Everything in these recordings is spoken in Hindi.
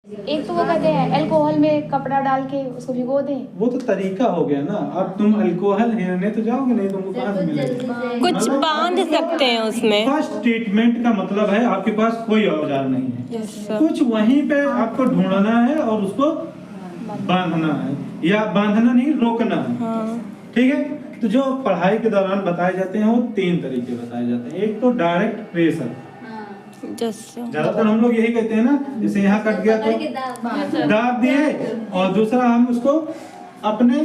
एक तो वो कहते हैं अल्कोहल में कपड़ा डाल के उसको भिगो दें। वो तो तरीका हो गया ना। अब तुम अल्कोहल लेने तो जाओगे नहीं, तुमको कहाँ से मिलेगा? कुछ मतलब बांध सकते हैं उसमें। फर्स्ट ट्रीटमेंट का मतलब है आपके पास कोई औजार नहीं है, Yes, sir. कुछ वहीं पे आपको ढूंढना है और उसको बांधना है, या बांधना नहीं रोकना है। हाँ। ठीक है। तो जो पढ़ाई के दौरान बताए जाते हैं वो 3 तरीके बताए जाते हैं। एक तो डायरेक्ट प्रेशर, ज्यादातर हम लोग यही कहते हैं ना, जैसे यहाँ कट गया तो दाब दिए, और दूसरा हम उसको अपने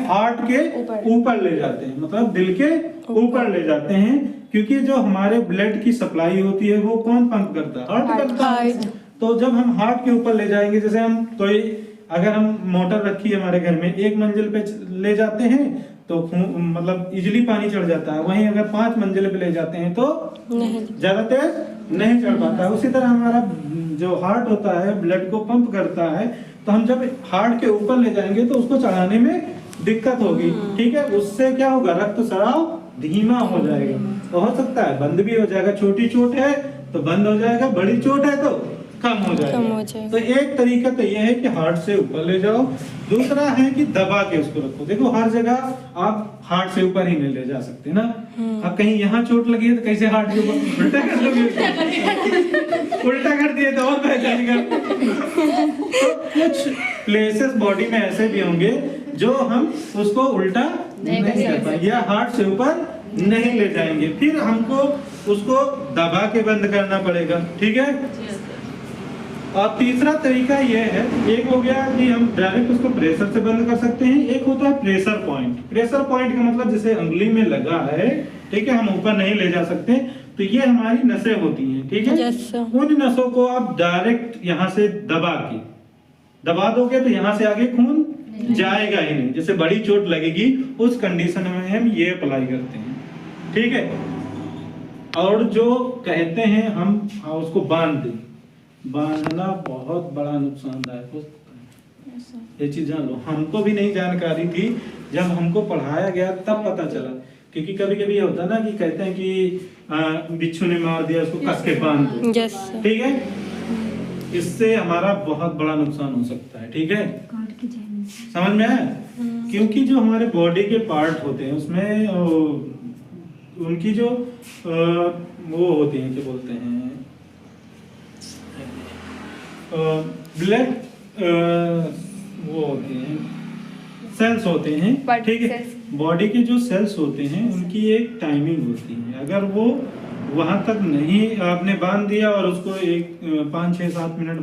हार्ट के ऊपर ले जाते हैं, मतलब दिल के ऊपर ले जाते हैं, क्योंकि जो हमारे ब्लड की सप्लाई होती है वो कौन पंप करता है? हार्ट करता है। तो जब हम हार्ट के ऊपर ले जाएंगे, जैसे हम कोई अगर हम मोटर रखी है हमारे घर में, 1 मंजिल पे ले जाते हैं तो मतलब इजीली पानी चढ़ जाता है, वहीं अगर 5 मंजिल पे ले जाते हैं तो ज्यादा तेज नहीं चढ़ पाता है। उसी तरह हमारा जो हार्ट होता है ब्लड को पंप करता है, तो हम जब हार्ट के ऊपर ले जाएंगे तो उसको चढ़ाने में दिक्कत होगी। ठीक है। उससे क्या होगा? रक्त स्राव धीमा हो जाएगा, तो हो सकता है बंद भी हो जाएगा। छोटी चोट है तो बंद हो जाएगा, बड़ी चोट है तो कम हो जाएगा। तो एक तरीका तो यह है कि हार्ट से ऊपर ले जाओ, दूसरा है कि दबा के उसको रखो। देखो हर जगह आप हार्ट से ऊपर ही नहीं ले जा सकते ना। अब कहीं यहाँ चोट लगी है तो कैसे हार्ट के ऊपर उल्टा कर लोगे? उल्टा कर दिए तो और पहचानेगा। तो कुछ प्लेसेस बॉडी में ऐसे भी होंगे जो हम उसको उल्टा नहीं कर पाएंगे या हार्ट से ऊपर नहीं ले जाएंगे, फिर हमको उसको दबा के बंद करना पड़ेगा। ठीक है। और तीसरा तरीका यह है, एक हो गया कि हम डायरेक्ट उसको प्रेशर से बंद कर सकते हैं, एक होता है प्रेशर पॉइंट। प्रेशर पॉइंट का मतलब जैसे उंगली में लगा है, ठीक है, हम ऊपर नहीं ले जा सकते, तो ये हमारी नसें होती हैं। ठीक है। Yes, उन नसों को आप डायरेक्ट यहाँ से दबा दोगे तो यहाँ से आगे खून जाएगा ही नहीं। जैसे बड़ी चोट लगेगी उस कंडीशन में हम ये अप्लाई करते हैं। ठीक है। और जो कहते हैं हम उसको बांधना बहुत बड़ा नुकसानदायक होता है। ये चीज जान लो, हमको भी नहीं जानकारी थी, जब हमको पढ़ाया गया तब पता चला। क्योंकि कभी कभी ये होता है ना कि कहते हैं कि बिच्छू ने मार दिया, उसको कस के बांध दो। ठीक है। इससे हमारा बहुत बड़ा नुकसान हो सकता है। ठीक है। समझ में आया? क्योंकि जो हमारे बॉडी के पार्ट होते हैं उसमें उनकी जो वो होती है, क्या बोलते हैं, ब्लड वो होते हैं, सेल्स होते हैं। ठीक है। बॉडी के जो सेल्स होते हैं उनकी एक टाइमिंग होती है। अगर वो वहां तक नहीं आपने बांध दिया और उसको 5, 6, 7 मिनट